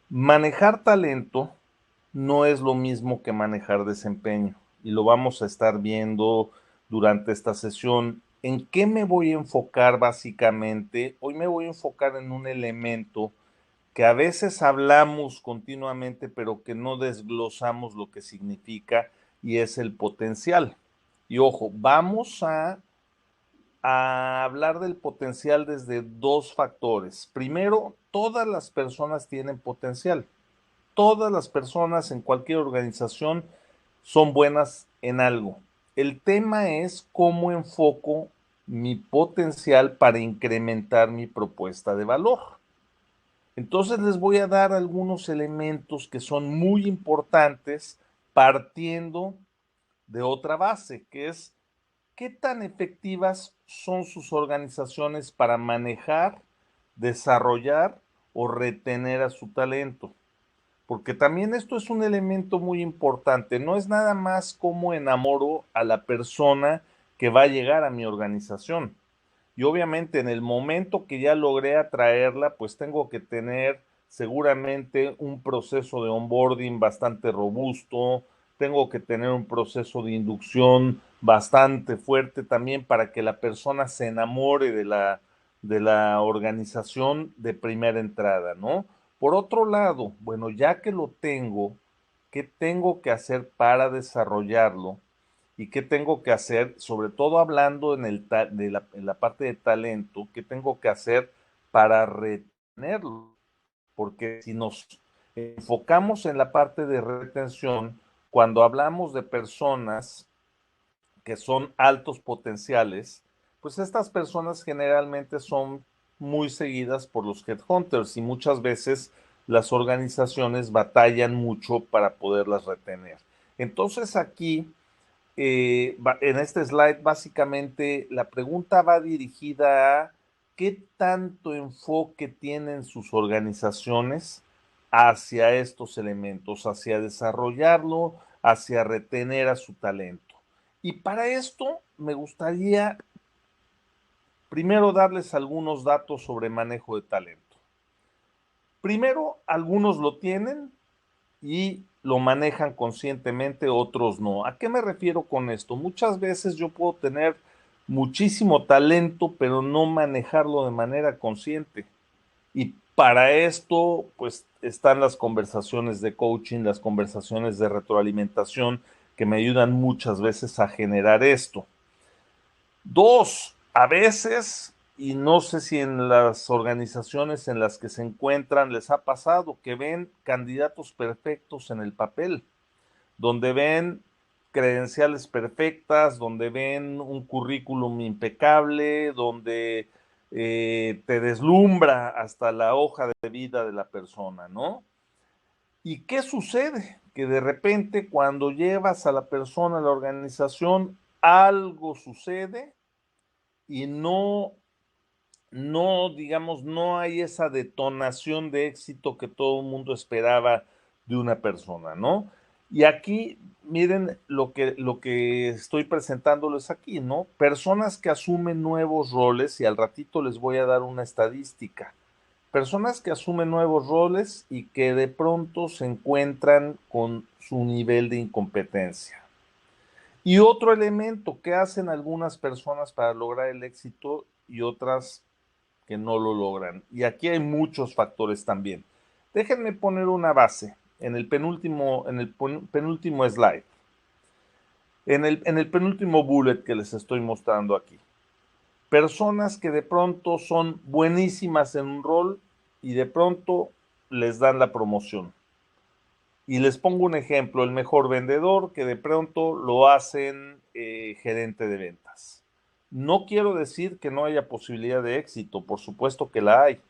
Manejar talento no es lo mismo que manejar desempeño y lo vamos a estar viendo durante esta sesión. ¿En qué me voy a enfocar básicamente? Hoy me voy a enfocar en un elemento que a veces hablamos continuamente, pero que no desglosamos lo que significa y es el potencial. Y ojo, vamos a hablar del potencial desde dos factores. Primero, todas las personas tienen potencial. Todas las personas en cualquier organización son buenas en algo. El tema es cómo enfoco mi potencial para incrementar mi propuesta de valor. Entonces les voy a dar algunos elementos que son muy importantes partiendo de otra base, que es qué tan efectivas son sus organizaciones para manejar, desarrollar o retener a su talento. Porque también esto es un elemento muy importante. No es nada más cómo enamoro a la persona que va a llegar a mi organización. Y obviamente en el momento que ya logré atraerla, pues tengo que tener seguramente un proceso de onboarding bastante robusto, tengo que tener un proceso de inducción bastante fuerte también para que la persona se enamore de la organización de primera entrada, ¿no? Por otro lado, bueno, ya que lo tengo, ¿qué tengo que hacer para desarrollarlo? ¿Y qué tengo que hacer? Sobre todo hablando en la parte de talento, ¿qué tengo que hacer para retenerlo? Porque si nos enfocamos en la parte de retención, cuando hablamos de personas que son altos potenciales, pues estas personas generalmente son muy seguidas por los headhunters y muchas veces las organizaciones batallan mucho para poderlas retener. Entonces aquí, en este slide, básicamente la pregunta va dirigida a qué tanto enfoque tienen sus organizaciones hacia estos elementos, hacia desarrollarlo, hacia retener a su talento. Y para esto me gustaría primero darles algunos datos sobre manejo de talento. Primero, algunos lo tienen y lo manejan conscientemente, otros no. ¿A qué me refiero con esto? Muchas veces yo puedo tener muchísimo talento, pero no manejarlo de manera consciente. Y para esto, pues están las conversaciones de coaching, las conversaciones de retroalimentación que me ayudan muchas veces a generar esto. Dos, a veces, y no sé si en las organizaciones en las que se encuentran les ha pasado, que ven candidatos perfectos en el papel, donde ven credenciales perfectas, donde ven un currículum impecable, donde te deslumbra hasta la hoja de vida de la persona, ¿no? ¿Y qué sucede? Que de repente cuando llevas a la persona a la organización, algo sucede y digamos, no hay esa detonación de éxito que todo el mundo esperaba de una persona, ¿no? Y aquí, miren lo que estoy presentándoles aquí, ¿no? Personas que asumen nuevos roles, y al ratito les voy a dar una estadística. Personas que asumen nuevos roles y que de pronto se encuentran con su nivel de incompetencia. Y otro elemento que hacen algunas personas para lograr el éxito y otras que no lo logran. Y aquí hay muchos factores también. Déjenme poner una base en el penúltimo slide, en el penúltimo bullet que les estoy mostrando aquí. Personas que de pronto son buenísimas en un rol y de pronto les dan la promoción. Y les pongo un ejemplo, el mejor vendedor que de pronto lo hacen gerente de ventas. No quiero decir que no haya posibilidad de éxito, por supuesto que la hay,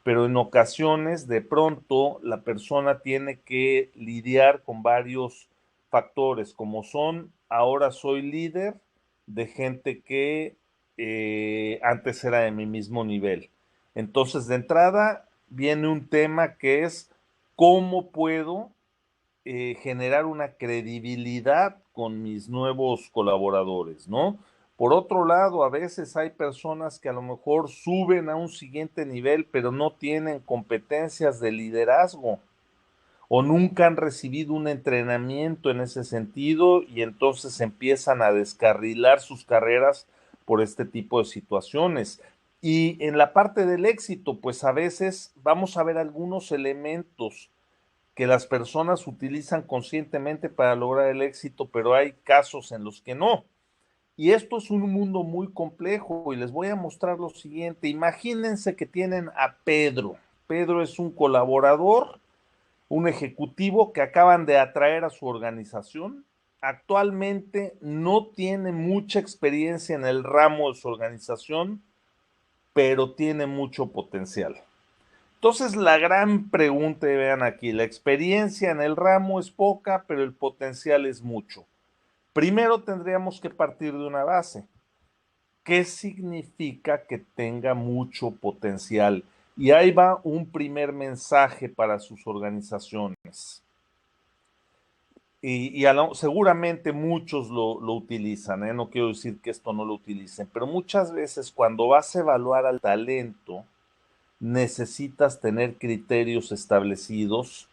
pero en ocasiones de pronto la persona tiene que lidiar con varios factores, como son, ahora soy líder de gente que antes era de mi mismo nivel. Entonces, de entrada, viene un tema que es cómo puedo generar una credibilidad con mis nuevos colaboradores, ¿no? Por otro lado, a veces hay personas que a lo mejor suben a un siguiente nivel, pero no tienen competencias de liderazgo. o nunca han recibido un entrenamiento en ese sentido y entonces empiezan a descarrilar sus carreras por este tipo de situaciones. Y en la parte del éxito, pues a veces vamos a ver algunos elementos que las personas utilizan conscientemente para lograr el éxito, pero hay casos en los que no. Y esto es un mundo muy complejo y les voy a mostrar lo siguiente. Imagínense que tienen a Pedro. Pedro es un colaborador, un ejecutivo que acaban de atraer a su organización. Actualmente no tiene mucha experiencia en el ramo de su organización, pero tiene mucho potencial. Entonces, la gran pregunta, vean aquí, la experiencia en el ramo es poca, pero el potencial es mucho. Primero tendríamos que partir de una base. ¿Qué significa que tenga mucho potencial? Y ahí va un primer mensaje para sus organizaciones. Seguramente muchos lo utilizan, ¿eh? No quiero decir que esto no lo utilicen, pero muchas veces cuando vas a evaluar al talento, necesitas tener criterios establecidos.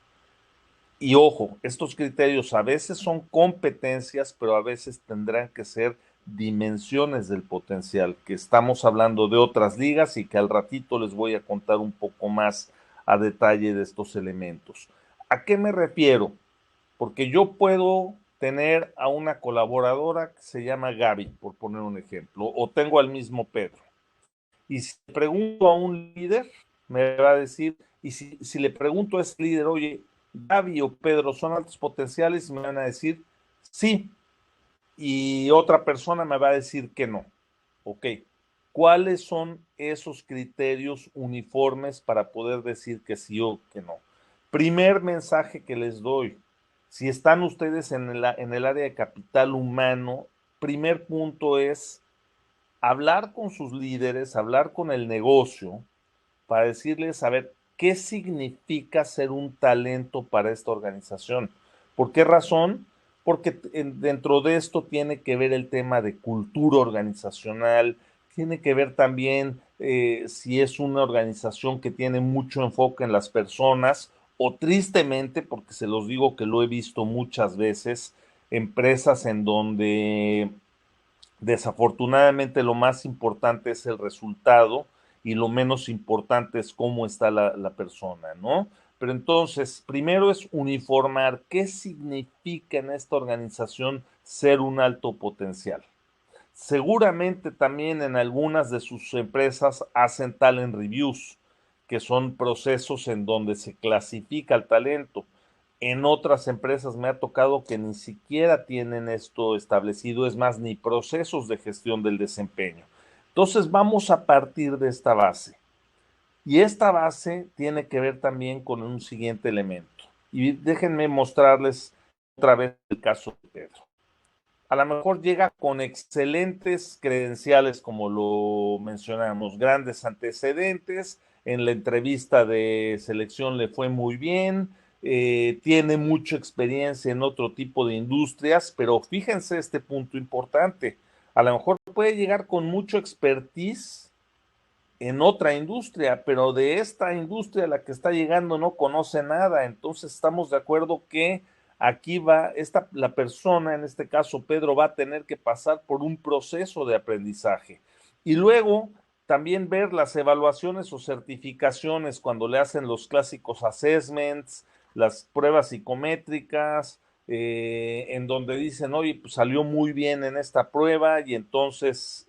Y ojo, estos criterios a veces son competencias, pero a veces tendrán que ser dimensiones del potencial, que estamos hablando de otras ligas y que al ratito les voy a contar un poco más a detalle de estos elementos. ¿A qué me refiero? Porque yo puedo tener a una colaboradora que se llama Gaby, por poner un ejemplo, o tengo al mismo Pedro. Y si le pregunto a un líder, me va a decir, y si le pregunto a ese líder, oye, Gaby o Pedro son altos potenciales, me van a decir sí, y otra persona me va a decir que no. Ok, ¿cuáles son esos criterios uniformes para poder decir que sí o que no? Primer mensaje que les doy, si están ustedes en el área de capital humano, primer punto es hablar con sus líderes, hablar con el negocio, para decirles, a ver, ¿qué significa ser un talento para esta organización? ¿Por qué razón? Porque dentro de esto tiene que ver el tema de cultura organizacional, tiene que ver también si es una organización que tiene mucho enfoque en las personas o tristemente, porque se los digo que lo he visto muchas veces, empresas en donde desafortunadamente lo más importante es el resultado y lo menos importante es cómo está la persona, ¿no? Pero entonces, primero es uniformar qué significa en esta organización ser un alto potencial. Seguramente también en algunas de sus empresas hacen talent reviews, que son procesos en donde se clasifica el talento. En otras empresas me ha tocado que ni siquiera tienen esto establecido, es más, ni procesos de gestión del desempeño. Entonces vamos a partir de esta base. Y esta base tiene que ver también con un siguiente elemento. Y déjenme mostrarles otra vez el caso de Pedro. A lo mejor llega con excelentes credenciales, como lo mencionamos, grandes antecedentes, en la entrevista de selección le fue muy bien, tiene mucha experiencia en otro tipo de industrias, pero fíjense este punto importante, a lo mejor puede llegar con mucho expertise en otra industria, pero de esta industria a la que está llegando no conoce nada, entonces estamos de acuerdo que aquí la persona, en este caso Pedro, va a tener que pasar por un proceso de aprendizaje. Y luego también ver las evaluaciones o certificaciones cuando le hacen los clásicos assessments, las pruebas psicométricas, en donde dicen, oye, pues salió muy bien en esta prueba y entonces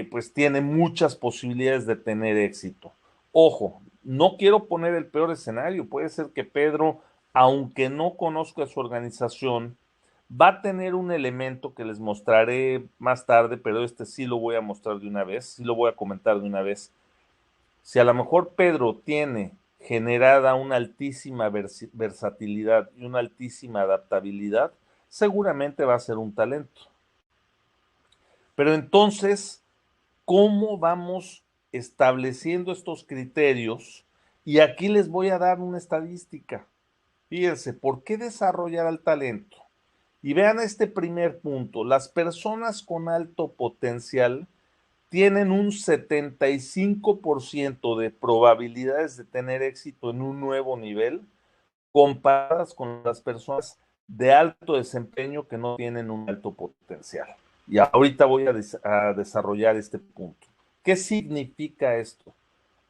pues tiene muchas posibilidades de tener éxito. Ojo, no quiero poner el peor escenario, puede ser que Pedro, aunque no conozca su organización, va a tener un elemento que les mostraré más tarde, pero este sí lo voy a mostrar de una vez, sí lo voy a comentar de una vez. Si a lo mejor Pedro tiene generada una altísima versatilidad y una altísima adaptabilidad, seguramente va a ser un talento. Pero entonces, ¿cómo vamos estableciendo estos criterios? Y aquí les voy a dar una estadística. Fíjense, ¿por qué desarrollar el talento? Y vean este primer punto, las personas con alto potencial tienen un 75% de probabilidades de tener éxito en un nuevo nivel comparadas con las personas de alto desempeño que no tienen un alto potencial. Y ahorita voy a desarrollar este punto. ¿Qué significa esto?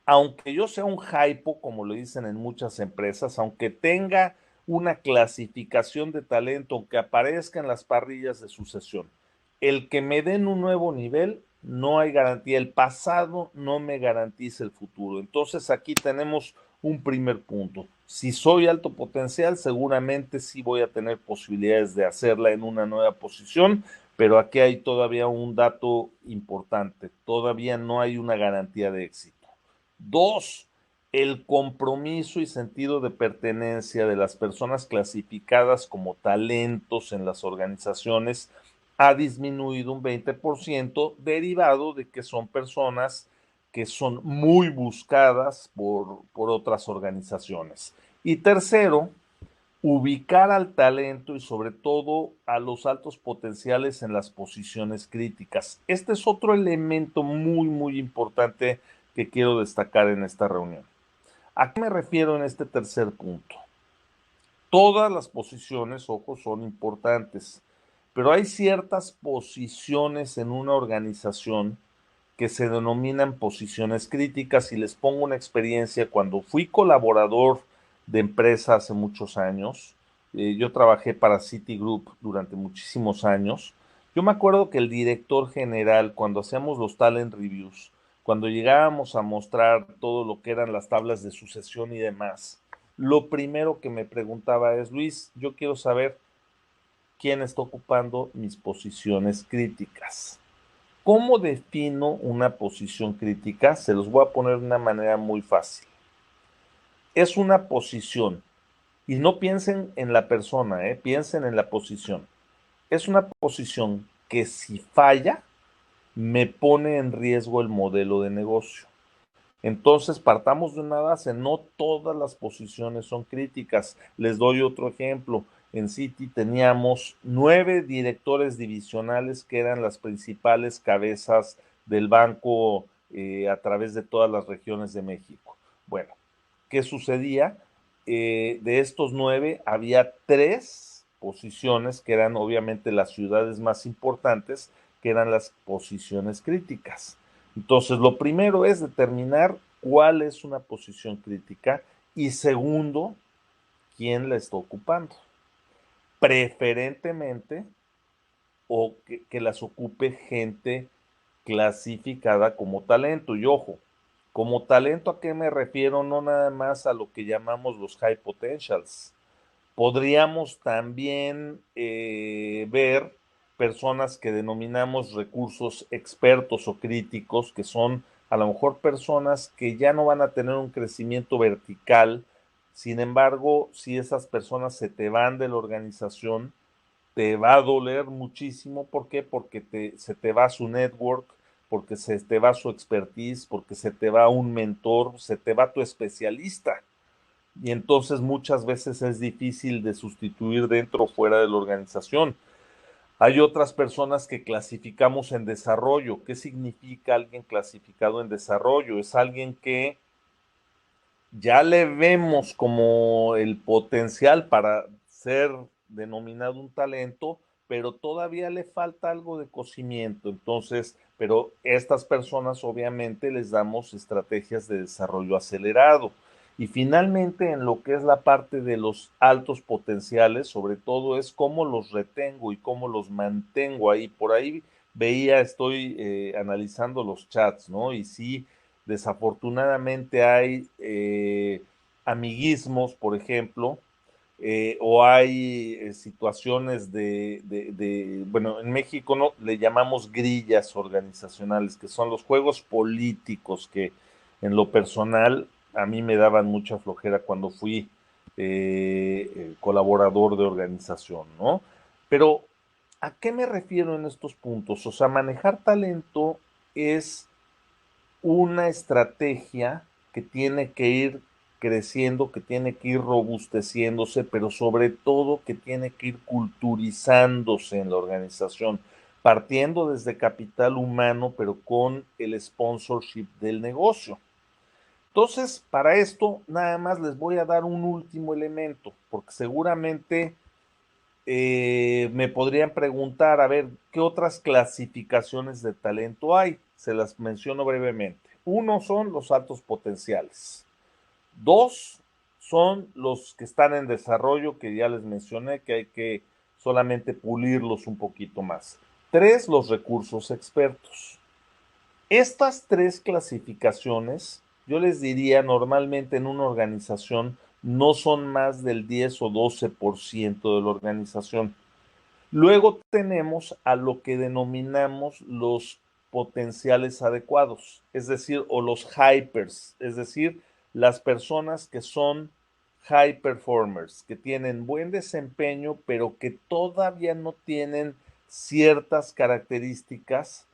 Aunque yo sea un hypo, como lo dicen en muchas empresas, aunque tenga una clasificación de talento, aunque aparezca en las parrillas de sucesión, el que me den un nuevo nivel, no hay garantía. El pasado no me garantiza el futuro. Entonces aquí tenemos un primer punto. Si soy alto potencial, seguramente sí voy a tener posibilidades de hacerla en una nueva posición, pero aquí hay todavía un dato importante. Todavía no hay una garantía de éxito. Dos, el compromiso y sentido de pertenencia de las personas clasificadas como talentos en las organizaciones ha disminuido un 20% derivado de que son personas que son muy buscadas por otras organizaciones. Y tercero, ubicar al talento y sobre todo a los altos potenciales en las posiciones críticas. Este es otro elemento muy importante que quiero destacar en esta reunión. ¿A qué me refiero en este tercer punto? Todas las posiciones, ojo, son importantes, pero hay ciertas posiciones en una organización que se denominan posiciones críticas y les pongo una experiencia. Cuando fui colaborador de empresa hace muchos años, yo trabajé para Citigroup durante muchísimos años. Yo me acuerdo que el director general, cuando hacíamos los talent reviews, cuando llegábamos a mostrar todo lo que eran las tablas de sucesión y demás, lo primero que me preguntaba es: Luis, yo quiero saber quién está ocupando mis posiciones críticas. ¿Cómo defino una posición crítica? Se los voy a poner de una manera muy fácil. Es una posición, y no piensen en la persona, piensen en la posición. Es una posición que si falla, me pone en riesgo el modelo de negocio. Entonces, partamos de una base, no todas las posiciones son críticas. Les doy otro ejemplo. En Citi teníamos 9 directores divisionales que eran las principales cabezas del banco a través de todas las regiones de México. Bueno, ¿qué sucedía? De estos 9 había 3 posiciones que eran obviamente las ciudades más importantes, que eran las posiciones críticas. Entonces, lo primero es determinar cuál es una posición crítica y segundo, quién la está ocupando. Preferentemente, o que las ocupe gente clasificada como talento. Y ojo, como talento, ¿a qué me refiero? No nada más a lo que llamamos los high potentials. Podríamos también ver personas que denominamos recursos expertos o críticos, que son a lo mejor personas que ya no van a tener un crecimiento vertical. Sin embargo, si esas personas se te van de la organización, te va a doler muchísimo. ¿Por qué? Porque se te va su network, porque se te va su expertise, porque se te va un mentor, se te va tu especialista. Y entonces muchas veces es difícil de sustituir dentro o fuera de la organización. Hay otras personas que clasificamos en desarrollo. ¿Qué significa alguien clasificado en desarrollo? Es alguien que ya le vemos como el potencial para ser denominado un talento, pero todavía le falta algo de cocimiento. Entonces, pero estas personas obviamente les damos estrategias de desarrollo acelerado. Y finalmente, en lo que es la parte de los altos potenciales, sobre todo es cómo los retengo y cómo los mantengo ahí. Por ahí veía, estoy analizando los chats, ¿no? Y sí, desafortunadamente hay amiguismos, por ejemplo, o hay situaciones bueno, en México no le llamamos grillas organizacionales, que son los juegos políticos que en lo personal a mí me daban mucha flojera cuando fui colaborador de organización, ¿no? Pero, ¿a qué me refiero en estos puntos? O sea, manejar talento es una estrategia que tiene que ir creciendo, que tiene que ir robusteciéndose, pero sobre todo que tiene que ir culturizándose en la organización. partiendo desde capital humano, pero con el sponsorship del negocio. Entonces, para esto, nada más les voy a dar un último elemento, porque seguramente me podrían preguntar, a ver, ¿qué otras clasificaciones de talento hay? Se las menciono brevemente. Uno son los altos potenciales. Dos son los que están en desarrollo, que ya les mencioné, que hay que solamente pulirlos un poquito más. Tres, los recursos expertos. Estas tres clasificaciones, yo les diría normalmente en una organización, no son más del 10 o 12% de la organización. Luego tenemos a lo que denominamos los potenciales adecuados, es decir, o los hypers, es decir, las personas que son high performers, que tienen buen desempeño, pero que todavía no tienen ciertas características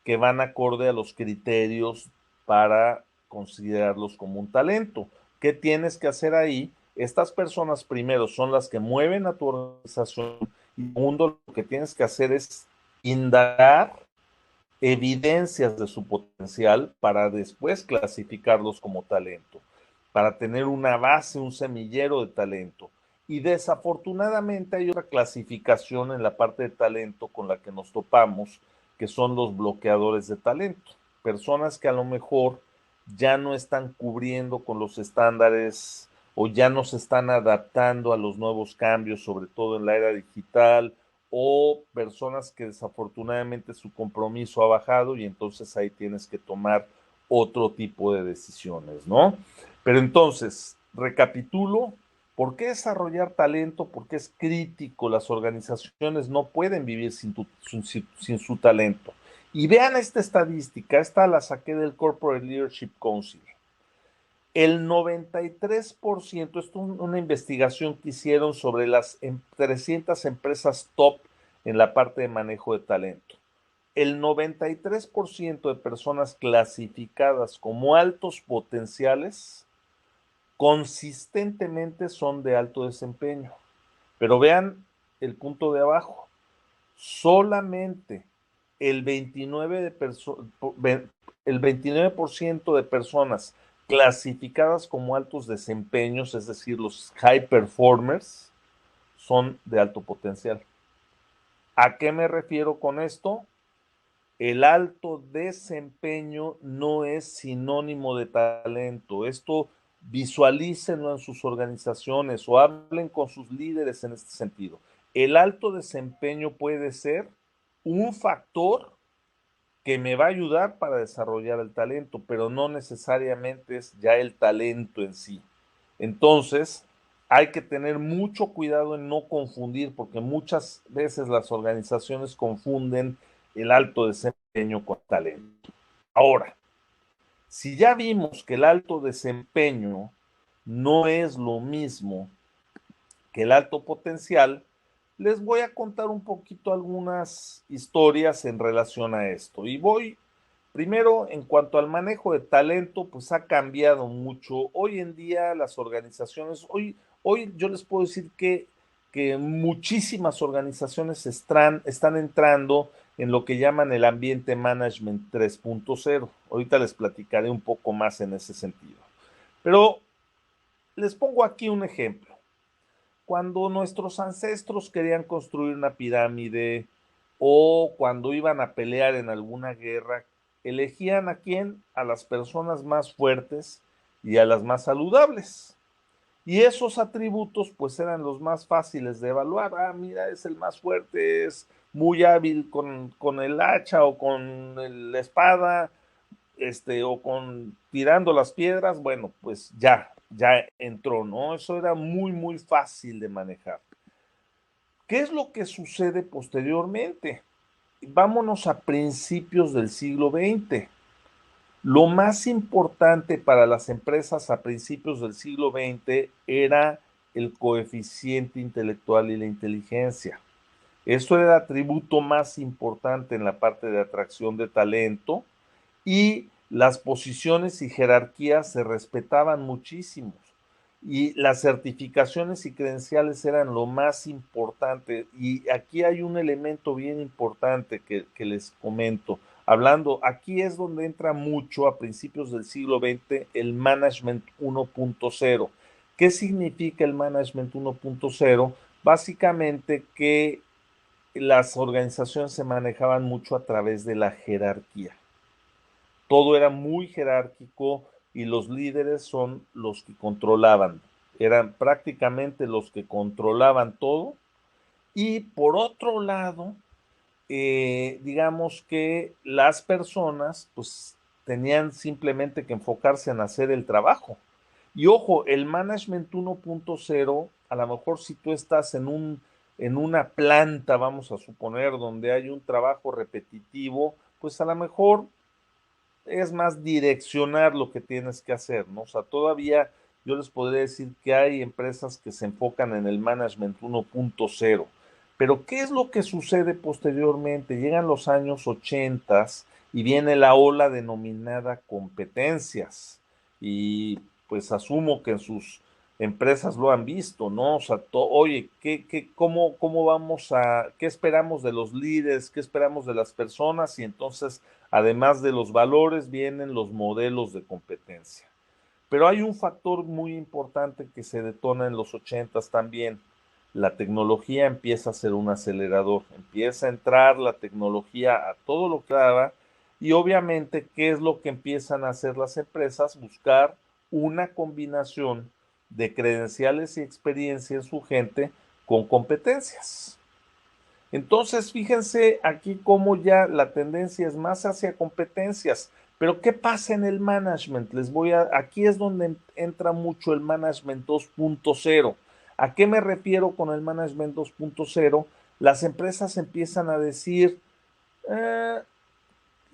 que van acorde a los criterios para considerarlos como un talento. ¿Qué tienes que hacer ahí? Estas personas primero son las que mueven a tu organización y segundo, lo que tienes que hacer es indagar evidencias de su potencial para después clasificarlos como talento, para tener una base, un semillero de talento. Y desafortunadamente hay otra clasificación en la parte de talento con la que nos topamos, que son los bloqueadores de talento. Personas que a lo mejor ya no están cubriendo con los estándares o ya no se están adaptando a los nuevos cambios, sobre todo en la era digital, o personas que desafortunadamente su compromiso ha bajado y entonces ahí tienes que tomar otro tipo de decisiones, ¿no? Pero entonces, recapitulo, ¿por qué desarrollar talento? Porque es crítico, las organizaciones no pueden vivir sin su talento. Y vean esta estadística, esta la saqué del Corporate Leadership Council. El 93%, esto es una investigación que hicieron sobre las 300 empresas top en la parte de manejo de talento. El 93% de personas clasificadas como altos potenciales consistentemente son de alto desempeño. Pero vean el punto de abajo. Solamente el 29% de personas clasificadas como altos desempeños, es decir, los high performers, son de alto potencial. ¿A qué me refiero con esto? El alto desempeño no es sinónimo de talento. Esto visualícenlo en sus organizaciones o hablen con sus líderes en este sentido. El alto desempeño puede ser un factor que me va a ayudar para desarrollar el talento, pero no necesariamente es ya el talento en sí. Entonces, hay que tener mucho cuidado en no confundir, porque muchas veces las organizaciones confunden el alto desempeño con talento. Ahora, si ya vimos que el alto desempeño no es lo mismo que el alto potencial, les voy a contar un poquito algunas historias en relación a esto. Y voy, primero, en cuanto al manejo de talento, pues ha cambiado mucho. Hoy en día las organizaciones, hoy yo les puedo decir que muchísimas organizaciones están entrando en lo que llaman el ambiente management 3.0. Ahorita les platicaré un poco más en ese sentido. Pero les pongo aquí un ejemplo. Cuando nuestros ancestros querían construir una pirámide o cuando iban a pelear en alguna guerra, elegían a quién, a las personas más fuertes y a las más saludables. Y esos atributos pues eran los más fáciles de evaluar. Ah, mira, es el más fuerte, es muy hábil con el hacha o con la espada, o con tirando las piedras, bueno, pues ya entró, ¿no? Eso era muy, muy fácil de manejar. ¿Qué es lo que sucede posteriormente? Vámonos a principios del siglo XX. Lo más importante para las empresas a principios del siglo XX era el coeficiente intelectual y la inteligencia. Eso era el atributo más importante en la parte de atracción de talento y las posiciones y jerarquías se respetaban muchísimo. y las certificaciones y credenciales eran lo más importante. Y aquí hay un elemento bien importante que les comento. Hablando, aquí es donde entra mucho a principios del siglo XX el Management 1.0. ¿Qué significa el Management 1.0? Básicamente que las organizaciones se manejaban mucho a través de la jerarquía. Todo era muy jerárquico y los líderes son los que controlaban. Eran prácticamente los que controlaban todo. Y por otro lado, digamos que las personas pues tenían simplemente que enfocarse en hacer el trabajo. Y ojo, el Management 1.0, a lo mejor si tú estás en una planta, vamos a suponer, donde hay un trabajo repetitivo, pues a lo mejor es más direccionar lo que tienes que hacer, ¿no? O sea, todavía yo les podría decir que hay empresas que se enfocan en el Management 1.0, pero ¿qué es lo que sucede posteriormente? Llegan los años 80 y viene la ola denominada competencias y pues asumo que en sus empresas lo han visto, ¿no? O sea, oye, cómo vamos qué esperamos de los líderes, qué esperamos de las personas? Y entonces, además de los valores, vienen los modelos de competencia. Pero hay un factor muy importante que se detona en los 80 también. La tecnología empieza a ser un acelerador, empieza a entrar la tecnología a todo lo que daba y obviamente, ¿qué es lo que empiezan a hacer las empresas? Buscar una combinación de credenciales y experiencia en su gente con competencias. Entonces, fíjense aquí cómo ya la tendencia es más hacia competencias. Pero ¿qué pasa en el management? Aquí es donde entra mucho el management 2.0. ¿A qué me refiero con el management 2.0? Las empresas empiezan a decir, eh,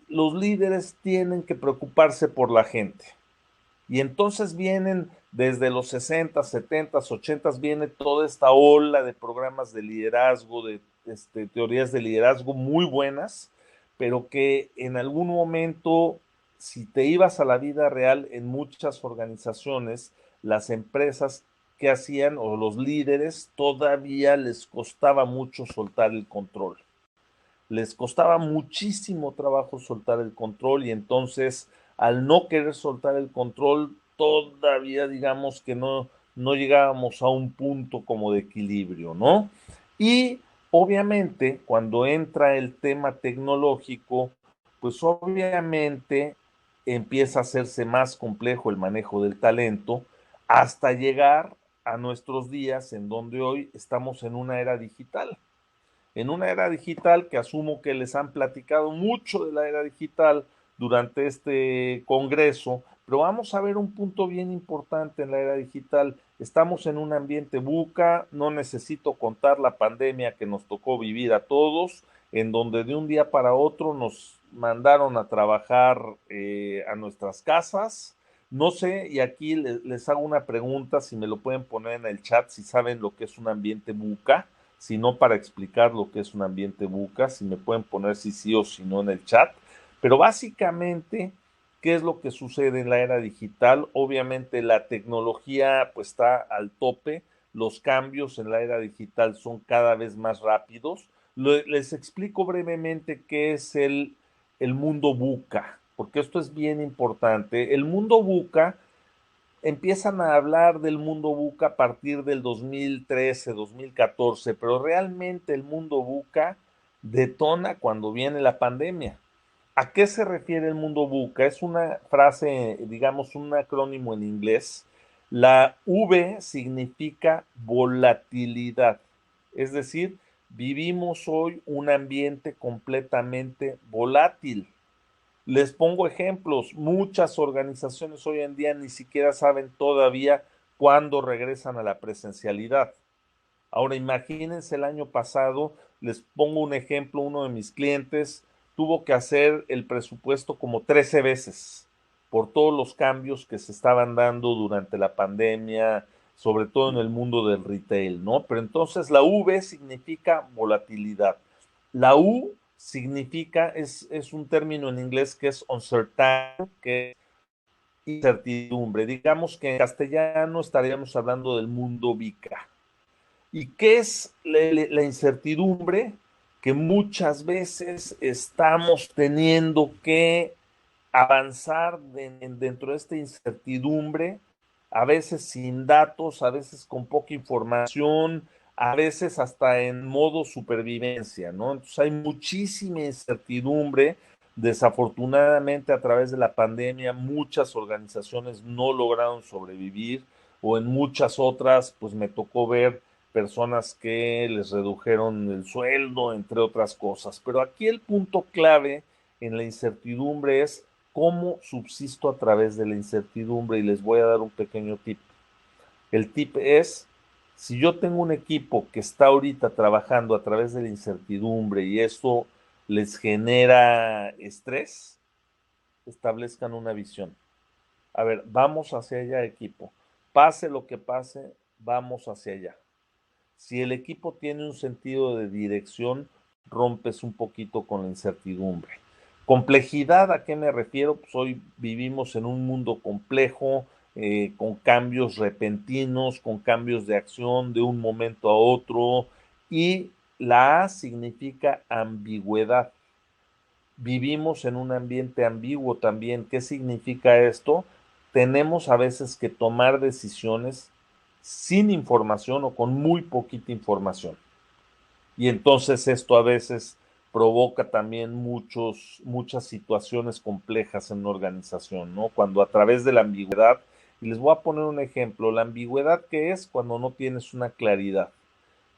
los líderes tienen que preocuparse por la gente. Y entonces vienen desde los 60, 70, 80, viene toda esta ola de programas de liderazgo, de teorías de liderazgo muy buenas, pero que en algún momento, si te ibas a la vida real, en muchas organizaciones, las empresas que hacían o los líderes todavía les costaba mucho soltar el control. Les costaba muchísimo trabajo soltar el control y entonces al no querer soltar el control todavía digamos que no llegábamos a un punto como de equilibrio, ¿no? Y obviamente cuando entra el tema tecnológico, pues obviamente empieza a hacerse más complejo el manejo del talento hasta llegar a nuestros días en donde hoy estamos en una era digital, que asumo que les han platicado mucho de la era digital durante este congreso, pero vamos a ver un punto bien importante en la era digital. Estamos en un ambiente buca, no necesito contar la pandemia que nos tocó vivir a todos, en donde de un día para otro nos mandaron a trabajar a nuestras casas. No sé, y aquí les hago una pregunta, si me lo pueden poner en el chat, si saben lo que es un ambiente buca, sino para explicar lo que es un ambiente buca, si me pueden poner si sí o si no en el chat. Pero básicamente, ¿qué es lo que sucede en la era digital? Obviamente la tecnología pues está al tope, los cambios en la era digital son cada vez más rápidos. Les explico brevemente qué es el mundo buca, porque esto es bien importante. El mundo buca, empiezan a hablar del mundo buca a partir del 2013, 2014, pero realmente el mundo buca detona cuando viene la pandemia. ¿A qué se refiere el mundo buca? Es una frase, digamos, un acrónimo en inglés. La V significa volatilidad, es decir, vivimos hoy un ambiente completamente volátil. Les pongo ejemplos, muchas organizaciones hoy en día ni siquiera saben todavía cuándo regresan a la presencialidad. Ahora imagínense el año pasado, les pongo un ejemplo, uno de mis clientes tuvo que hacer el presupuesto como 13 veces por todos los cambios que se estaban dando durante la pandemia, sobre todo en el mundo del retail, ¿no? Pero entonces la V significa volatilidad. La U significa, es un término en inglés que es uncertain, que es incertidumbre. Digamos que en castellano estaríamos hablando del mundo VICA. ¿Y qué es la incertidumbre? Que muchas veces estamos teniendo que avanzar dentro de esta incertidumbre, a veces sin datos, a veces con poca información, a veces hasta en modo supervivencia, ¿no? Entonces hay muchísima incertidumbre. Desafortunadamente, a través de la pandemia, muchas organizaciones no lograron sobrevivir, o en muchas otras, pues me tocó ver personas que les redujeron el sueldo, entre otras cosas. Pero aquí el punto clave en la incertidumbre es cómo subsisto a través de la incertidumbre, y les voy a dar un pequeño tip. El tip es, si yo tengo un equipo que está ahorita trabajando a través de la incertidumbre y esto les genera estrés, establezcan una visión. A ver, vamos hacia allá, equipo. Pase lo que pase, vamos hacia allá. Si el equipo tiene un sentido de dirección, rompes un poquito con la incertidumbre. Complejidad, ¿a qué me refiero? Pues hoy vivimos en un mundo complejo, con cambios repentinos, con cambios de acción de un momento a otro, y la A significa ambigüedad. Vivimos en un ambiente ambiguo también. ¿Qué significa esto? Tenemos a veces que tomar decisiones sin información o con muy poquita información. Y entonces esto a veces provoca también muchas situaciones complejas en una organización, ¿no? Cuando a través de la ambigüedad, y les voy a poner un ejemplo, la ambigüedad, ¿qué es? Cuando no tienes una claridad.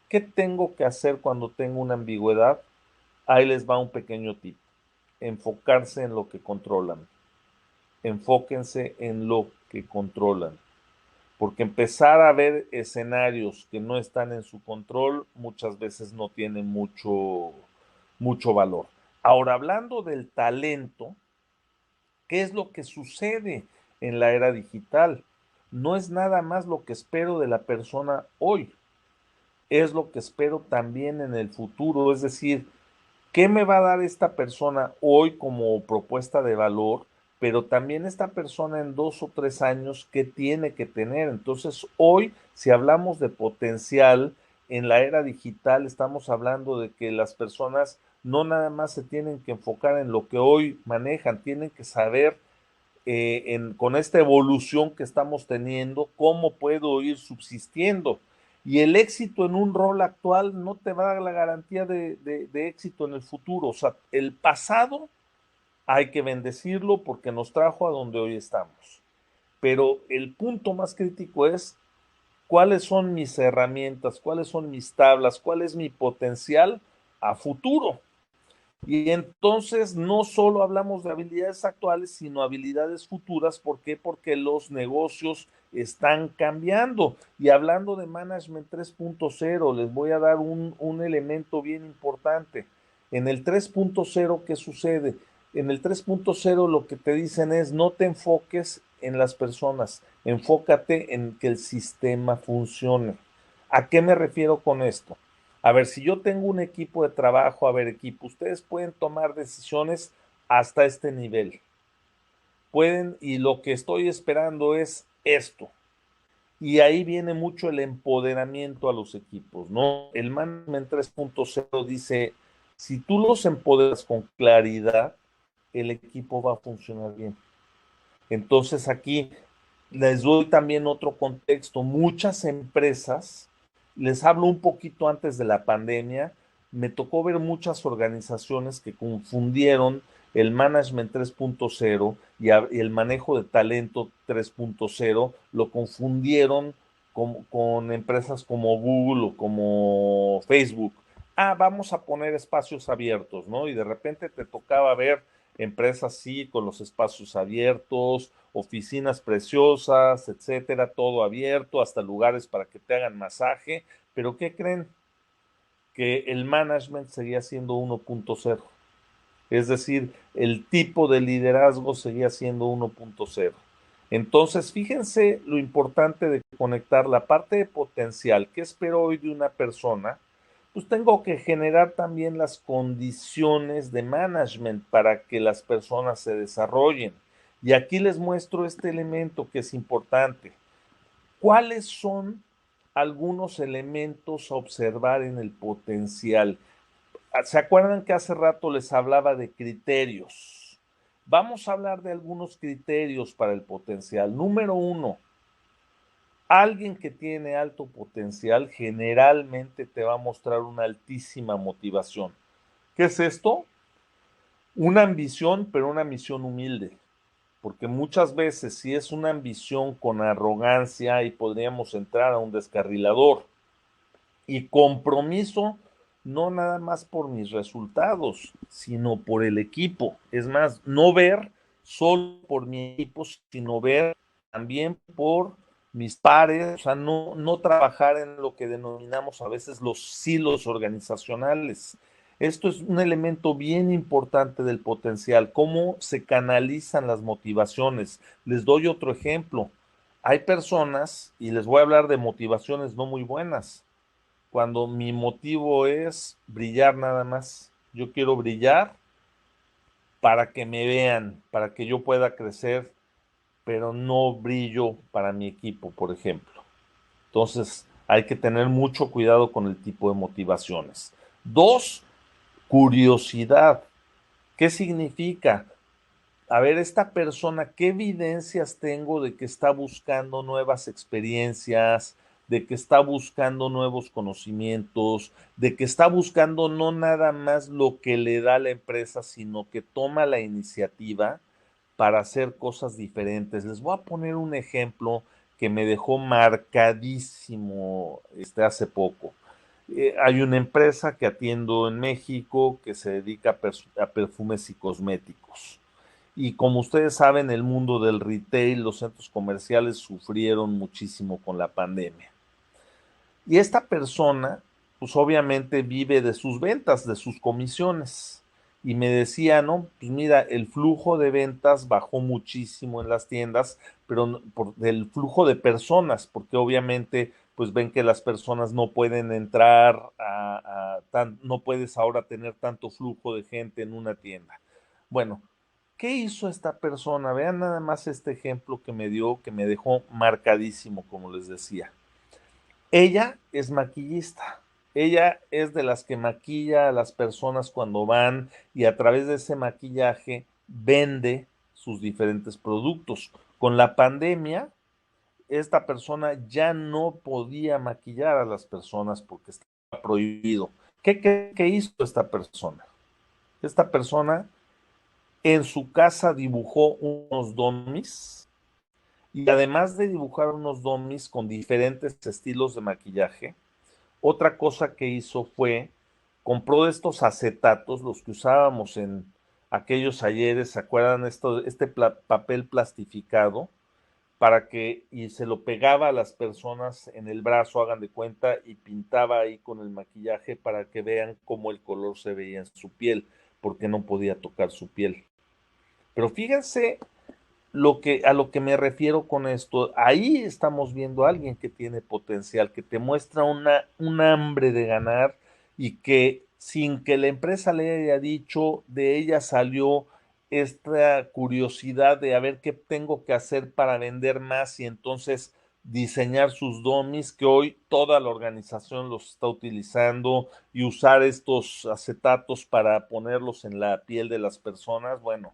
¿Qué tengo que hacer cuando tengo una ambigüedad? Ahí les va un pequeño tip. Enfocarse en lo que controlan. Enfóquense en lo que controlan. Porque empezar a ver escenarios que no están en su control muchas veces no tiene mucho valor. Ahora, hablando del talento, ¿qué es lo que sucede en la era digital? No es nada más lo que espero de la persona hoy, es lo que espero también en el futuro. Es decir, ¿qué me va a dar esta persona hoy como propuesta de valor? Pero también esta persona en 2 o 3 años, ¿qué tiene que tener? Entonces, hoy, si hablamos de potencial en la era digital, estamos hablando de que las personas no nada más se tienen que enfocar en lo que hoy manejan, tienen que saber con esta evolución que estamos teniendo, cómo puedo ir subsistiendo. Y el éxito en un rol actual no te va a dar la garantía de éxito en el futuro. O sea, el pasado hay que bendecirlo porque nos trajo a donde hoy estamos. Pero el punto más crítico es cuáles son mis herramientas, cuáles son mis tablas, cuál es mi potencial a futuro. Y entonces no solo hablamos de habilidades actuales, sino habilidades futuras. ¿Por qué? Porque los negocios están cambiando. Y hablando de Management 3.0, les voy a dar un elemento bien importante. En el 3.0, ¿qué sucede? En el 3.0 lo que te dicen es no te enfoques en las personas, enfócate en que el sistema funcione. ¿A qué me refiero con esto? A ver, si yo tengo un equipo de trabajo, a ver, equipo, ustedes pueden tomar decisiones hasta este nivel. Pueden, y lo que estoy esperando es esto. Y ahí viene mucho el empoderamiento a los equipos, ¿no? El Management 3.0 dice, si tú los empoderas con claridad, el equipo va a funcionar bien. Entonces aquí les doy también otro contexto. Muchas empresas, les hablo un poquito antes de la pandemia, me tocó ver muchas organizaciones que confundieron el Management 3.0 y el manejo de talento 3.0, lo confundieron con empresas como Google o como Facebook. Ah, vamos a poner espacios abiertos, ¿no? Y de repente te tocaba ver empresas sí, con los espacios abiertos, oficinas preciosas, etcétera, todo abierto, hasta lugares para que te hagan masaje, pero ¿qué creen? Que el management seguía siendo 1.0, es decir, el tipo de liderazgo seguía siendo 1.0. Entonces, fíjense lo importante de conectar la parte de potencial. ¿Qué espero hoy de una persona? Pues tengo que generar también las condiciones de management para que las personas se desarrollen. Y aquí les muestro este elemento que es importante. ¿Cuáles son algunos elementos a observar en el potencial? ¿Se acuerdan que hace rato les hablaba de criterios? Vamos a hablar de algunos criterios para el potencial. Número uno, alguien que tiene alto potencial generalmente te va a mostrar una altísima motivación. ¿Qué es esto? Una ambición, pero una ambición humilde. Porque muchas veces si es una ambición con arrogancia, ahí podríamos entrar a un descarrilador. Y compromiso, no nada más por mis resultados, sino por el equipo. Es más, no ver solo por mi equipo, sino ver también por mis pares, o sea, no trabajar en lo que denominamos a veces los silos organizacionales. Esto es un elemento bien importante del potencial, cómo se canalizan las motivaciones. Les doy otro ejemplo. Hay personas, y les voy a hablar de motivaciones no muy buenas, cuando mi motivo es brillar nada más. Yo quiero brillar para que me vean, para que yo pueda crecer, pero no brillo para mi equipo, por ejemplo. Entonces, hay que tener mucho cuidado con el tipo de motivaciones. Dos, curiosidad. ¿Qué significa? A ver, esta persona, ¿qué evidencias tengo de que está buscando nuevas experiencias, de que está buscando nuevos conocimientos, de que está buscando no nada más lo que le da la empresa, sino que toma la iniciativa para hacer cosas diferentes? Les voy a poner un ejemplo que me dejó marcadísimo hace poco. Hay una empresa que atiendo en México que se dedica a perfumes y cosméticos. Y como ustedes saben, el mundo del retail, los centros comerciales sufrieron muchísimo con la pandemia. Y esta persona, pues obviamente vive de sus ventas, de sus comisiones. Y me decía, no, pues mira, el flujo de ventas bajó muchísimo en las tiendas, pero por el flujo de personas, porque obviamente pues ven que las personas no pueden entrar no puedes ahora tener tanto flujo de gente en una tienda. Bueno, ¿qué hizo esta persona? Vean nada más este ejemplo que me dio, que me dejó marcadísimo, como les decía. Ella es maquillista. Ella es de las que maquilla a las personas cuando van y a través de ese maquillaje vende sus diferentes productos. Con la pandemia, esta persona ya no podía maquillar a las personas porque estaba prohibido. ¿Qué hizo esta persona? Esta persona en su casa dibujó unos dummies y además de dibujar unos dummies con diferentes estilos de maquillaje, otra cosa que hizo fue, compró estos acetatos, los que usábamos en aquellos ayeres, ¿se acuerdan? Papel plastificado, y se lo pegaba a las personas en el brazo, hagan de cuenta, y pintaba ahí con el maquillaje para que vean cómo el color se veía en su piel, porque no podía tocar su piel. Pero fíjense a lo que me refiero con esto, ahí estamos viendo a alguien que tiene potencial, que te muestra un hambre de ganar y que sin que la empresa le haya dicho, de ella salió esta curiosidad de a ver qué tengo que hacer para vender más y entonces diseñar sus dummies, que hoy toda la organización los está utilizando, y usar estos acetatos para ponerlos en la piel de las personas. Bueno,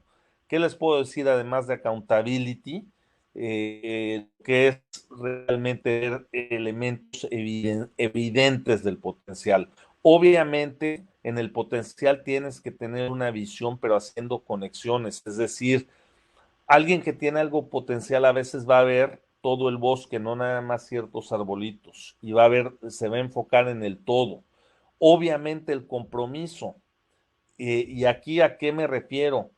¿qué les puedo decir además de accountability? Que es realmente ver elementos evidentes del potencial. Obviamente, en el potencial tienes que tener una visión, pero haciendo conexiones. Es decir, alguien que tiene algo potencial a veces va a ver todo el bosque, no nada más ciertos arbolitos, y se va a enfocar en el todo. Obviamente el compromiso, y aquí a qué me refiero.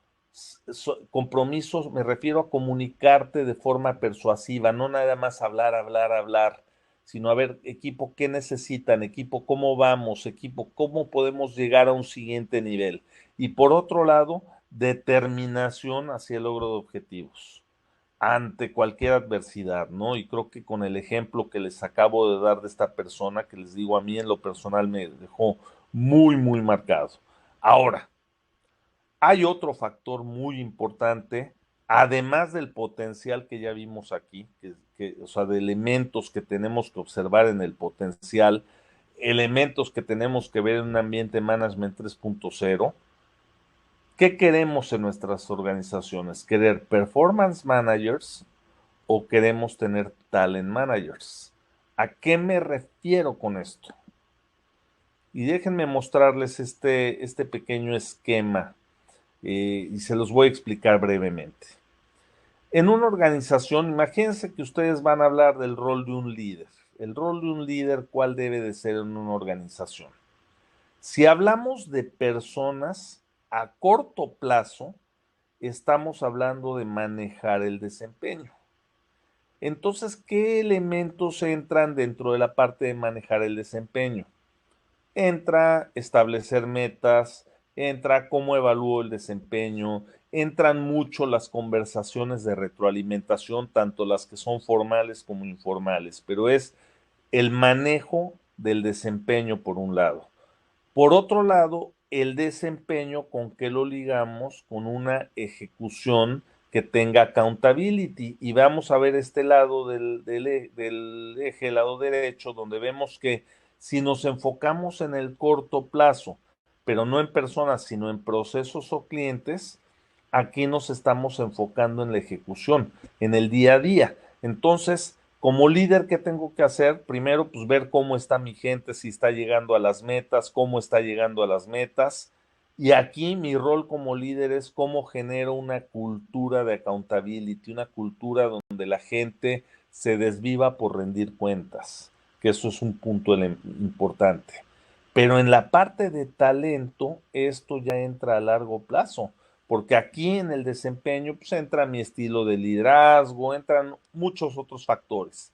Compromisos, me refiero a comunicarte de forma persuasiva, no nada más hablar, hablar, hablar, sino a ver, equipo, ¿qué necesitan? Equipo, ¿cómo vamos? Equipo, ¿cómo podemos llegar a un siguiente nivel? Y por otro lado, determinación hacia el logro de objetivos ante cualquier adversidad, ¿no? Y creo que con el ejemplo que les acabo de dar de esta persona, que les digo, a mí en lo personal me dejó muy, muy marcado. Ahora, hay otro factor muy importante además del potencial que ya vimos aquí, o sea, de elementos que tenemos que observar en el potencial, elementos que tenemos que ver en un ambiente management 3.0, ¿qué queremos en nuestras organizaciones? ¿Querer performance managers o queremos tener talent managers? ¿A qué me refiero con esto? Y déjenme mostrarles este pequeño esquema y se los voy a explicar brevemente. En una organización, imagínense que ustedes van a hablar del rol de un líder. El rol de un líder, ¿cuál debe de ser en una organización? Si hablamos de personas a corto plazo, estamos hablando de manejar el desempeño. Entonces, ¿qué elementos entran dentro de la parte de manejar el desempeño? Entra establecer metas, entra cómo evalúo el desempeño, entran mucho las conversaciones de retroalimentación, tanto las que son formales como informales, pero es el manejo del desempeño por un lado. Por otro lado, el desempeño con que lo ligamos con una ejecución que tenga accountability. Y vamos a ver este lado del eje, el lado derecho, donde vemos que si nos enfocamos en el corto plazo, pero no en personas, sino en procesos o clientes, aquí nos estamos enfocando en la ejecución, en el día a día. Entonces, como líder, ¿qué tengo que hacer? Primero, pues ver cómo está mi gente, si está llegando a las metas, cómo está llegando a las metas. Y aquí mi rol como líder es cómo genero una cultura de accountability, una cultura donde la gente se desviva por rendir cuentas, que eso es un punto importante. Pero en la parte de talento, esto ya entra a largo plazo, porque aquí en el desempeño pues entra mi estilo de liderazgo, entran muchos otros factores.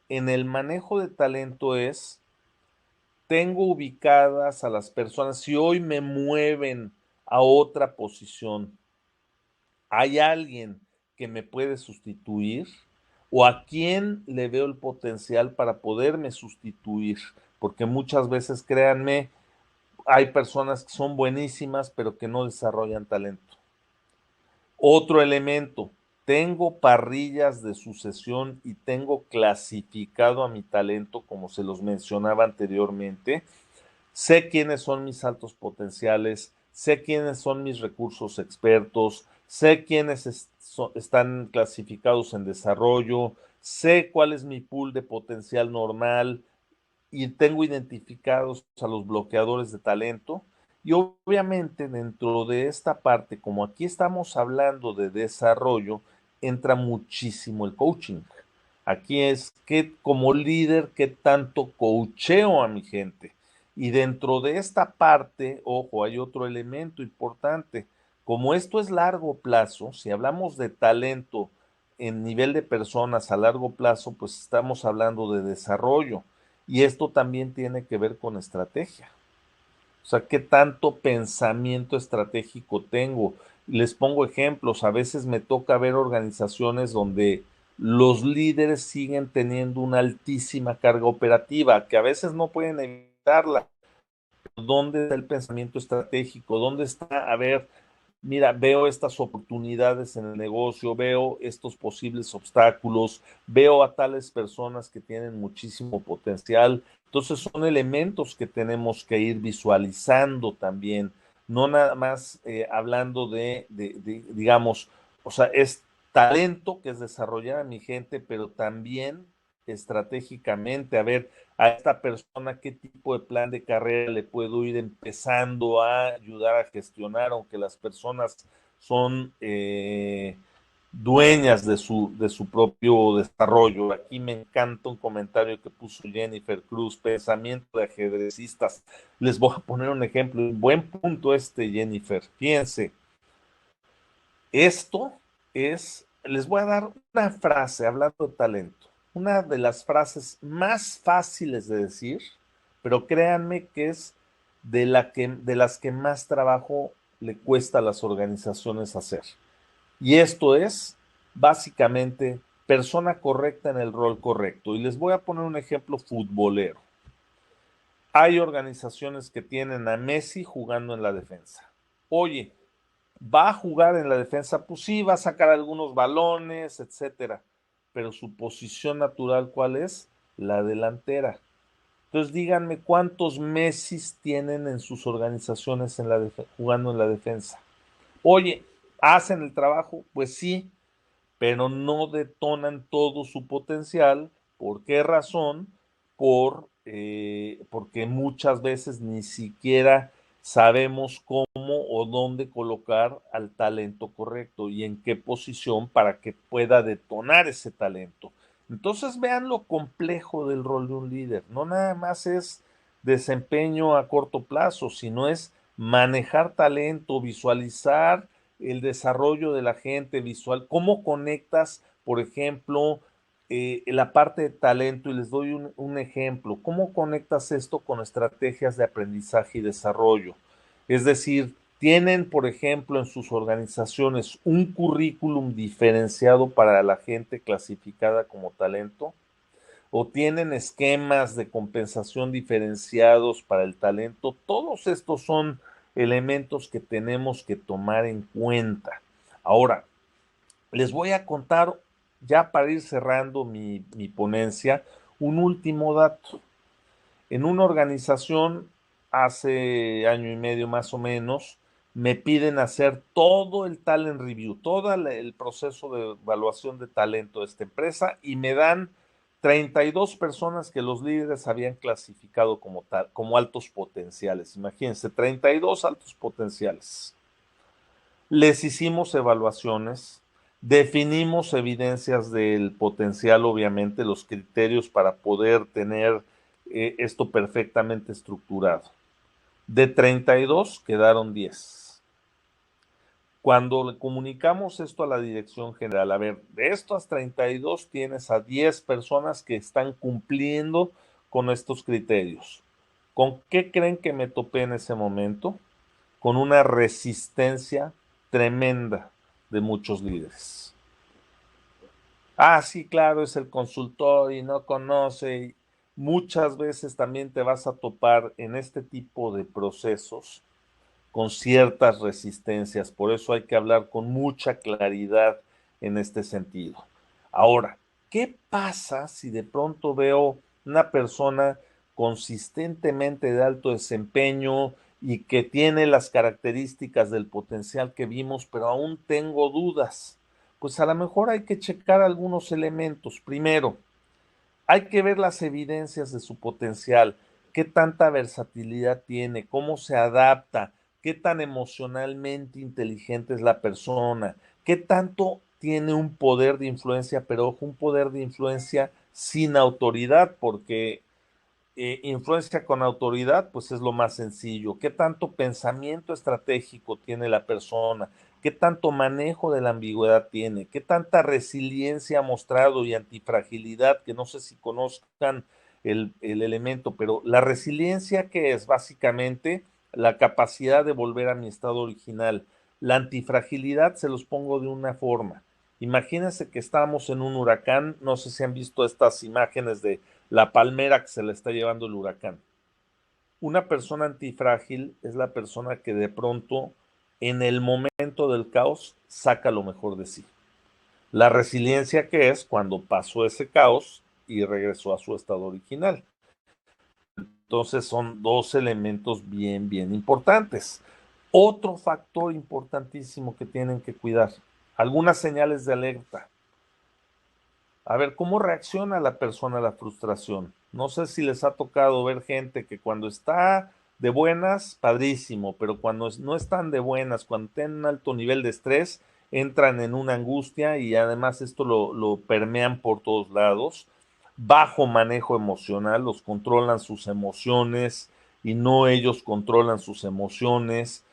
En el manejo de talento es, tengo ubicadas a las personas, si hoy me mueven a otra posición, ¿hay alguien que me puede sustituir? ¿O a quién le veo el potencial para poderme sustituir? Porque muchas veces, créanme, hay personas que son buenísimas, pero que no desarrollan talento. Otro elemento, tengo parrillas de sucesión y tengo clasificado a mi talento, como se los mencionaba anteriormente. Sé quiénes son mis altos potenciales, sé quiénes son mis recursos expertos, sé quiénes están clasificados en desarrollo, sé cuál es mi pool de potencial normal, y tengo identificados a los bloqueadores de talento. Y obviamente dentro de esta parte, como aquí estamos hablando de desarrollo, entra muchísimo el coaching. Aquí es que como líder, qué tanto coacheo a mi gente. Y dentro de esta parte, ojo, hay otro elemento importante. Como esto es largo plazo, si hablamos de talento en nivel de personas a largo plazo, pues estamos hablando de desarrollo. Y esto también tiene que ver con estrategia. O sea, ¿qué tanto pensamiento estratégico tengo? Les pongo ejemplos. A veces me toca ver organizaciones donde los líderes siguen teniendo una altísima carga operativa, que a veces no pueden evitarla. ¿Dónde está el pensamiento estratégico? ¿Dónde está? A ver, mira, veo estas oportunidades en el negocio, veo estos posibles obstáculos, veo a tales personas que tienen muchísimo potencial. Entonces son elementos que tenemos que ir visualizando también, no nada más hablando digamos, o sea, es talento que es desarrollar a mi gente, pero también estratégicamente, a ver, a esta persona qué tipo de plan de carrera le puedo ir empezando a ayudar a gestionar, aunque las personas son dueñas de su propio desarrollo. Aquí me encanta un comentario que puso Jennifer Cruz, pensamiento de ajedrecistas. Les voy a poner un ejemplo, un buen punto Jennifer. Fíjense, esto les voy a dar una frase hablando de talento, una de las frases más fáciles de decir, pero créanme que es de las que más trabajo le cuesta a las organizaciones hacer. Y esto es básicamente persona correcta en el rol correcto. Y les voy a poner un ejemplo futbolero. Hay organizaciones que tienen a Messi jugando en la defensa. Oye, Va a jugar en la defensa, pues sí, va a sacar algunos balones, etcétera, pero su posición natural, ¿cuál es? La delantera. Entonces díganme cuántos Messis tienen en sus organizaciones jugando en la defensa. Oye, ¿hacen el trabajo? Pues sí, pero no detonan todo su potencial. ¿Por qué razón? Porque muchas veces ni siquiera sabemos cómo o dónde colocar al talento correcto y en qué posición para que pueda detonar ese talento. Entonces vean lo complejo del rol de un líder. No nada más es desempeño a corto plazo, sino es manejar talento, visualizar el desarrollo de la gente visual, cómo conectas, por ejemplo, la parte de talento, y les doy un ejemplo, cómo conectas esto con estrategias de aprendizaje y desarrollo. Es decir, tienen, por ejemplo, en sus organizaciones un currículum diferenciado para la gente clasificada como talento, o tienen esquemas de compensación diferenciados para el talento. Todos estos son elementos que tenemos que tomar en cuenta. Ahora, les voy a contar, ya para ir cerrando mi ponencia, un último dato. En una organización, hace año y medio más o menos, me piden hacer todo el talent review, todo el proceso de evaluación de talento de esta empresa, y me dan 32 personas que los líderes habían clasificado como altos potenciales. Imagínense, 32 altos potenciales. Les hicimos evaluaciones, definimos evidencias del potencial, obviamente, los criterios para poder tener esto perfectamente estructurado. De 32 quedaron 10. Cuando le comunicamos esto a la dirección general, a ver, de estas 32 tienes a 10 personas que están cumpliendo con estos criterios. ¿Con qué creen que me topé en ese momento? Con una resistencia tremenda de muchos líderes. Ah, sí, claro, es el consultor y no conoce. Muchas veces también te vas a topar en este tipo de procesos con ciertas resistencias. Por eso hay que hablar con mucha claridad en este sentido. Ahora, ¿qué pasa si de pronto veo una persona consistentemente de alto desempeño y que tiene las características del potencial que vimos, pero aún tengo dudas? Pues a lo mejor hay que checar algunos elementos. Primero, hay que ver las evidencias de su potencial, qué tanta versatilidad tiene, cómo se adapta, qué tan emocionalmente inteligente es la persona, qué tanto tiene un poder de influencia, pero ojo, un poder de influencia sin autoridad, porque influencia con autoridad, pues es lo más sencillo. ¿Qué tanto pensamiento estratégico tiene la persona? ¿Qué tanto manejo de la ambigüedad tiene? ¿Qué tanta resiliencia ha mostrado y antifragilidad? Que no sé si conozcan el elemento, pero la resiliencia, que es básicamente la capacidad de volver a mi estado original. La antifragilidad se los pongo de una forma. Imagínense que estamos en un huracán, no sé si han visto estas imágenes de la palmera que se le está llevando el huracán. Una persona antifrágil es la persona que de pronto, en el momento del caos, saca lo mejor de sí. La resiliencia, que es cuando pasó ese caos y regresó a su estado original. Entonces son dos elementos bien, bien importantes. Otro factor importantísimo que tienen que cuidar, algunas señales de alerta. A ver, ¿cómo reacciona la persona a la frustración? No sé si les ha tocado ver gente que cuando está de buenas, padrísimo, pero cuando no están de buenas, cuando tienen un alto nivel de estrés, entran en una angustia, y además esto lo permean por todos lados. Bajo manejo emocional, los controlan sus emociones y no ellos controlan sus emociones.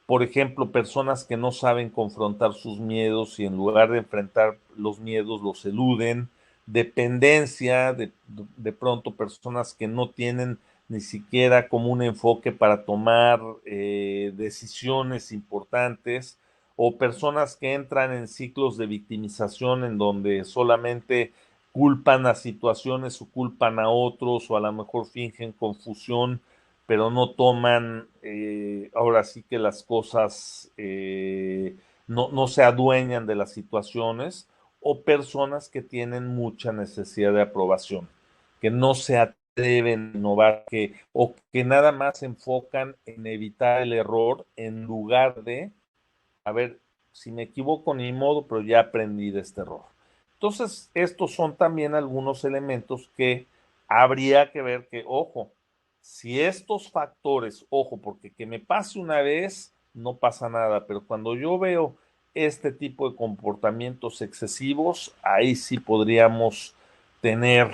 Por ejemplo, personas que no saben confrontar sus miedos y en lugar de enfrentar los miedos los eluden. Dependencia, de pronto personas que no tienen ni siquiera como un enfoque para tomar decisiones importantes, o personas que entran en ciclos de victimización en donde solamente culpan a situaciones o culpan a otros, o a lo mejor fingen confusión pero no toman, ahora sí que las cosas, no se adueñan de las situaciones, o personas que tienen mucha necesidad de aprobación, que no se atreven a innovar, o que nada más se enfocan en evitar el error en lugar de, a ver, si me equivoco ni modo, pero ya aprendí de este error. Entonces, estos son también algunos elementos que habría que ver que, ojo, si estos factores, ojo, porque que me pase una vez, no pasa nada, pero cuando yo veo este tipo de comportamientos excesivos, ahí sí podríamos tener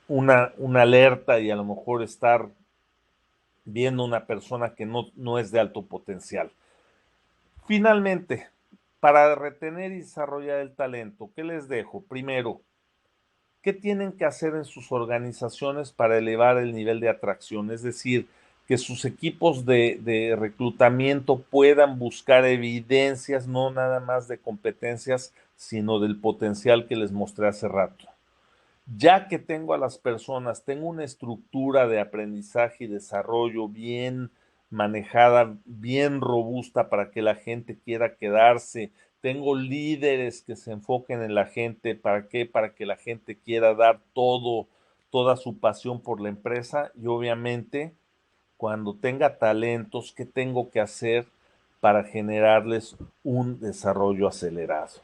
una alerta y a lo mejor estar viendo una persona que no es de alto potencial. Finalmente, para retener y desarrollar el talento, ¿qué les dejo? Primero, ¿qué tienen que hacer en sus organizaciones para elevar el nivel de atracción? Es decir, que sus equipos de reclutamiento puedan buscar evidencias, no nada más de competencias, sino del potencial que les mostré hace rato. Ya que tengo a las personas, tengo una estructura de aprendizaje y desarrollo bien manejada, bien robusta para que la gente quiera quedarse. Tengo líderes que se enfoquen en la gente. ¿Para qué? Para que la gente quiera dar todo, toda su pasión por la empresa. Y obviamente, cuando tenga talentos, ¿qué tengo que hacer para generarles un desarrollo acelerado?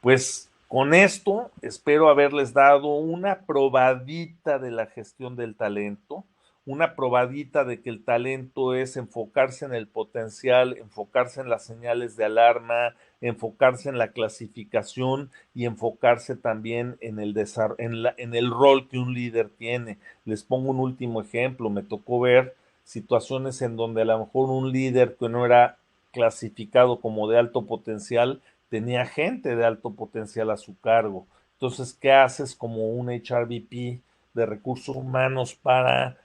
Pues con esto espero haberles dado una probadita de la gestión del talento, una probadita de que el talento es enfocarse en el potencial, enfocarse en las señales de alarma, enfocarse en la clasificación y enfocarse también en en el rol que un líder tiene. Les pongo un último ejemplo, me tocó ver situaciones en donde a lo mejor un líder que no era clasificado como de alto potencial tenía gente de alto potencial a su cargo. Entonces, ¿qué haces como un HRBP de recursos humanos para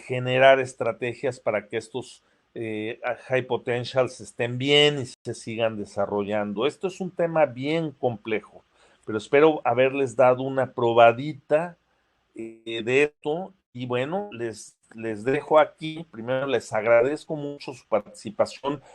generar estrategias para que estos high potentials estén bien y se sigan desarrollando? Esto es un tema bien complejo, pero espero haberles dado una probadita de esto. Y bueno, les dejo aquí. Primero les agradezco mucho su participación.